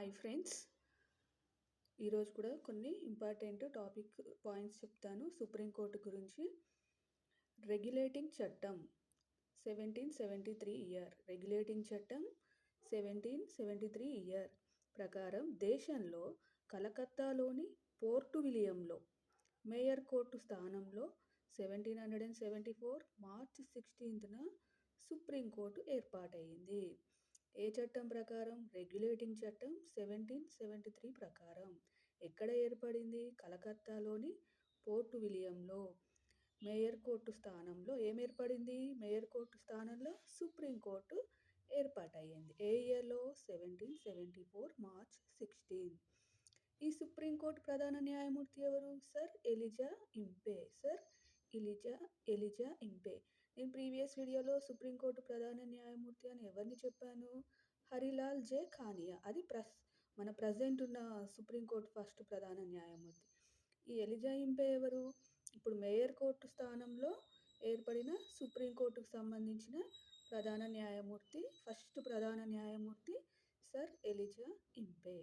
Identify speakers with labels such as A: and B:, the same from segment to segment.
A: Hi friends, ఈరోజు కూడా కొన్ని ఇంపార్టెంట్ టాపిక్ పాయింట్స్ చెప్తాను. సుప్రీంకోర్టు గురించి. రెగ్యులేటింగ్ చట్టం 1773 ఇయర్ రెగ్యులేటింగ్ చట్టం 1773 ఇయర్ ప్రకారం దేశంలో కలకత్తాలోని పోర్టు విలియంలో మేయర్ కోర్టు స్థానంలో 1774 మార్చి 16న సుప్రీంకోర్టు ఏర్పాటైంది. ఏ చట్టం ప్రకారం? రెగ్యులేటింగ్ చట్టం 1773 ప్రకారం. ఎక్కడ ఏర్పడింది? కలకత్తాలోని పోర్టు విలియంలో మేయర్ కోర్టు స్థానంలో ఏం ఏర్పడింది? మేయర్ కోర్టు స్థానంలో సుప్రీంకోర్టు ఏర్పాటయ్యింది. ఏ ఇయర్లో? 1774 మార్చ్ 16. ఈ సుప్రీంకోర్టు ప్రధాన న్యాయమూర్తి ఎవరు? Sir Elijah ఇంపే. Sir Elijah ఇంపే. నేను ప్రీవియస్ వీడియోలో సుప్రీంకోర్టు ప్రధాన న్యాయమూర్తి అని ఎవరిని చెప్పాను? హరిలాల్ జే ఖానియా. అది మన ప్రజెంట్ ఉన్న సుప్రీంకోర్టు ఫస్ట్ ప్రధాన న్యాయమూర్తి. ఈ ఎలిజా ఇంపే ఎవరు? ఇప్పుడు మేయర్ కోర్టు స్థానంలో ఏర్పడిన సుప్రీంకోర్టుకు సంబంధించిన ప్రధాన న్యాయమూర్తి, ఫస్ట్ ప్రధాన న్యాయమూర్తి sir Elijah Impey.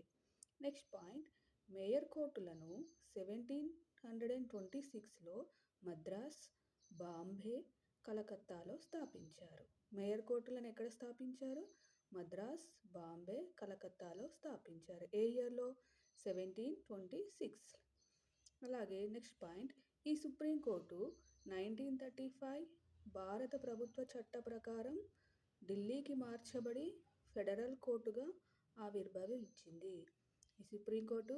A: Next point, mayor కోర్టులను 1726లో మద్రాస్, బాంబే, కలకత్తాలో స్థాపించారు. మేయర్ కోర్టులను ఎక్కడ స్థాపించారు? మద్రాస్, బాంబే, కలకత్తాలో స్థాపించారు. ఏ ఇయర్లో? 1726. అలాగే నెక్స్ట్ పాయింట్, ఈ సుప్రీంకోర్టు 1935 భారత ప్రభుత్వ చట్ట ప్రకారం ఢిల్లీకి మార్చబడి ఫెడరల్ కోర్టుగా ఆవిర్భవించింది. ఈ సుప్రీంకోర్టు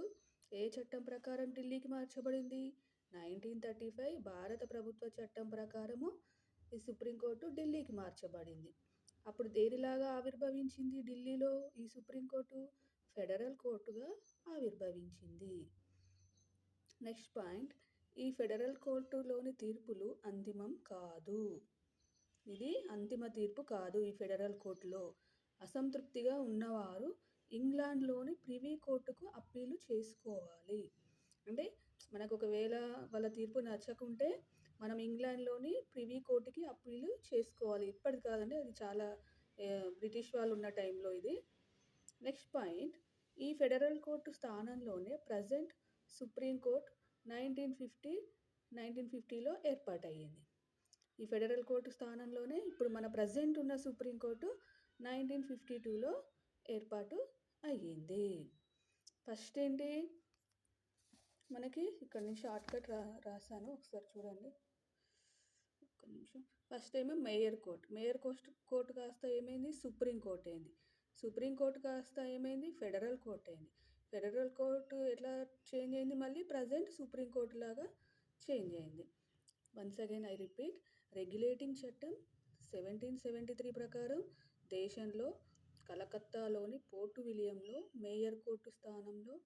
A: ఏ చట్టం ప్రకారం ఢిల్లీకి మార్చబడింది? 1935 భారత ప్రభుత్వ చట్టం ప్రకారము ఈ సుప్రీంకోర్టు ఢిల్లీకి మార్చబడింది. అప్పుడు దేనిలాగా ఆవిర్భవించింది? ఢిల్లీలో ఈ సుప్రీంకోర్టు ఫెడరల్ కోర్టుగా ఆవిర్భవించింది. నెక్స్ట్ పాయింట్, ఈ ఫెడరల్ కోర్టులోని తీర్పులు అంతిమం కాదు. ఇది అంతిమ తీర్పు కాదు. ఈ ఫెడరల్ కోర్టులో అసంతృప్తిగా ఉన్నవారు ఇంగ్లాండ్లోని ప్రివీ కోర్టుకు అప్పీలు చేసుకోవాలి. అంటే మనకు ఒకవేళ వాళ్ళ తీర్పు నచ్చకుంటే మనం ఇంగ్లాండ్లోని ప్రివీ కోర్టుకి అప్పీలు చేసుకోవాలి. ఇప్పటిది కాదండి, అది చాలా బ్రిటిష్ వాళ్ళు ఉన్న టైంలో ఇది. నెక్స్ట్ పాయింట్, ఈ ఫెడరల్ కోర్టు స్థానంలోనే ప్రజెంట్ సుప్రీంకోర్టు 1950లో ఏర్పాటయ్యింది. ఈ ఫెడరల్ కోర్టు స్థానంలోనే ఇప్పుడు మన ప్రజెంట్ ఉన్న సుప్రీంకోర్టు 1952లో ఏర్పాటు అయ్యింది. ఫస్ట్ ఏంటి మనకి ఇక్కడ నేను షార్ట్కట్ రాశాను, ఒకసారి చూడండి. ఒక్క నిమిషం. ఫస్ట్ ఏమో మేయర్ కోర్టు కాస్త ఏమైంది? సుప్రీంకోర్టు అయింది. సుప్రీంకోర్టు కాస్త ఏమైంది? ఫెడరల్ కోర్టు అయింది. ఫెడరల్ కోర్టు ఎట్లా చేంజ్ అయింది? మళ్ళీ ప్రజెంట్ సుప్రీంకోర్టు లాగా చేంజ్ అయింది. Once again I repeat, regulating చట్టం 1773 ప్రకారం దేశంలో కలకత్తాలోని పోర్టు విలియంలో మేయర్ కోర్టు స్థానంలో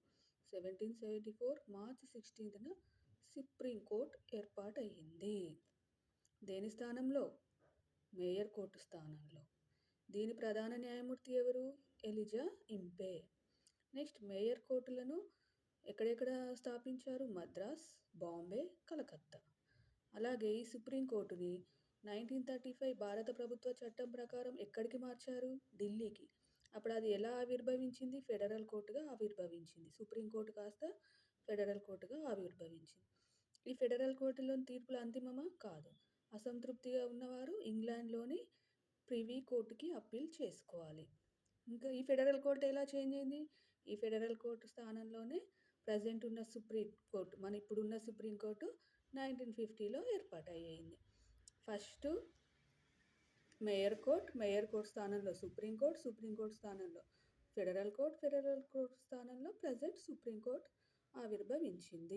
A: 1774 మార్చి 16న సుప్రీంకోర్టు ఏర్పాటయ్యింది. దేని స్థానంలో? మేయర్ కోర్టు స్థానంలో. దీని ప్రధాన న్యాయమూర్తి ఎవరు? ఎలిజా ఇంపే. నెక్స్ట్, మేయర్ కోర్టులను ఎక్కడెక్కడ స్థాపించారు? మద్రాస్, బాంబే, కలకత్తా. అలాగే ఈ సుప్రీంకోర్టుని 1935 భారత ప్రభుత్వ చట్టం ప్రకారం ఎక్కడికి మార్చారు? ఢిల్లీకి. అప్పుడు అది ఎలా ఆవిర్భవించింది? ఫెడరల్ కోర్టుగా ఆవిర్భవించింది. సుప్రీంకోర్టు కాస్త ఫెడరల్ కోర్టుగా ఆవిర్భవించింది. ఈ ఫెడరల్ కోర్టులోని తీర్పులు అంతిమమా? కాదు. అసంతృప్తిగా ఉన్నవారు ఇంగ్లాండ్లోని ప్రివీ కోర్టుకి అప్పీల్ చేసుకోవాలి. ఇంకా ఈ ఫెడరల్ కోర్టు ఎలా చేంజ్ అయింది? ఈ ఫెడరల్ కోర్టు స్థానంలోనే ప్రజెంట్ ఉన్న సుప్రీంకోర్టు, మన ఇప్పుడున్న సుప్రీంకోర్టు 1950లో ఏర్పాటయ్యింది. ఫస్ట్ మేయర్ కోర్టు స్థానంలో సుప్రీంకోర్టు స్థానంలో ఫెడరల్ కోర్టు స్థానంలో ప్రజెంట్ సుప్రీంకోర్టు ఆవిర్భవించింది.